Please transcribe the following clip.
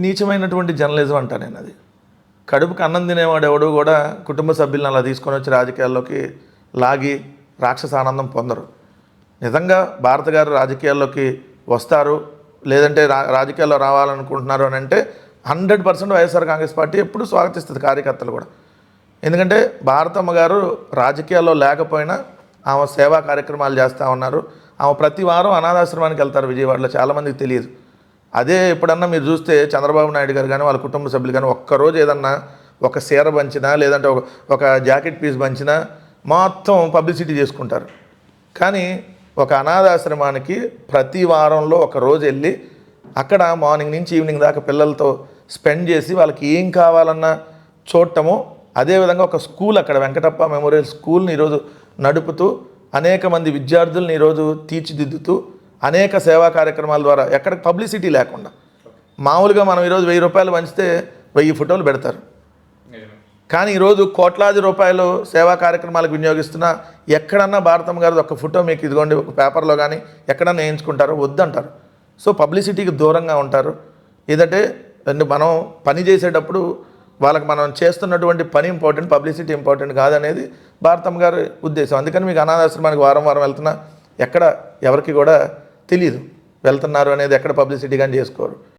నీచమైనటువంటి జర్నలిజం అంటా నేను అది. కడుపుకి అన్నం తినేవాడు ఎవడు కూడా కుటుంబ సభ్యులను అలా తీసుకొని వచ్చి రాజకీయాల్లోకి లాగి రాక్షస ఆనందం పొందరు. నిజంగా భారత గారు రాజకీయాల్లోకి వస్తారు, లేదంటే రాజకీయాల్లో రావాలనుకుంటున్నారు అని అంటే 100% వైఎస్ఆర్ కాంగ్రెస్ పార్టీ ఎప్పుడు స్వాగతిస్తుంది, కార్యకర్తలు కూడా. ఎందుకంటే భారతమ్మ గారు రాజకీయాల్లో లేకపోయినా ఆమె సేవా కార్యక్రమాలు చేస్తూ ఉన్నారు. ఆమె ప్రతి వారం అనాథాశ్రమానికి వెళ్తారు విజయవాడలో, చాలామందికి తెలియదు. అదే ఎప్పుడన్నా మీరు చూస్తే చంద్రబాబు నాయుడు గారు కానీ వాళ్ళ కుటుంబ సభ్యులు కానీ ఒక్కరోజు ఏదన్నా ఒక సీర పంచినా లేదంటే ఒక జాకెట్ పీస్ పంచినా మొత్తం పబ్లిసిటీ చేసుకుంటారు. కానీ ఒక అనాథాశ్రమానికి ప్రతి వారంలో ఒక రోజు వెళ్ళి అక్కడ మార్నింగ్ నుంచి ఈవినింగ్ దాకా పిల్లలతో స్పెండ్ చేసి వాళ్ళకి ఏం కావాలన్నా చూడటము, అదేవిధంగా ఒక స్కూల్ అక్కడ వెంకటప్ప మెమోరియల్ స్కూల్ని ఈరోజు నడుపుతూ అనేక మంది విద్యార్థులను ఈరోజు తీర్చిదిద్దుతూ అనేక సేవా కార్యక్రమాల ద్వారా ఎక్కడ పబ్లిసిటీ లేకుండా మామూలుగా మనం ఈరోజు 1000 రూపాయలు పంచితే 1000 ఫోటోలు పెడతారు. కానీ ఈరోజు కోట్లాది రూపాయలు సేవా కార్యక్రమాలకు వినియోగిస్తున్న ఎక్కడన్నా భారతమ్మ గారు ఒక ఫోటో మీకు ఇదిగోండి ఒక పేపర్లో కానీ ఎక్కడన్నా వేయించుకుంటారో వద్దంటారు. సో పబ్లిసిటీకి దూరంగా ఉంటారు. ఏదంటే మనం పని చేసేటప్పుడు వాళ్ళకి మనం చేస్తున్నటువంటి పని ఇంపార్టెంట్, పబ్లిసిటీ ఇంపార్టెంట్ కాదనేది భారతమ్మ గారి ఉద్దేశం. అందుకని మీకు అనాథాశ్రమానికి వారం వారం వెళ్తున్నా ఎక్కడ ఎవరికి కూడా తెలియదు వెళ్తున్నారు అనేది, ఎక్కడ పబ్లిసిటీ కానీ చేసుకోరు.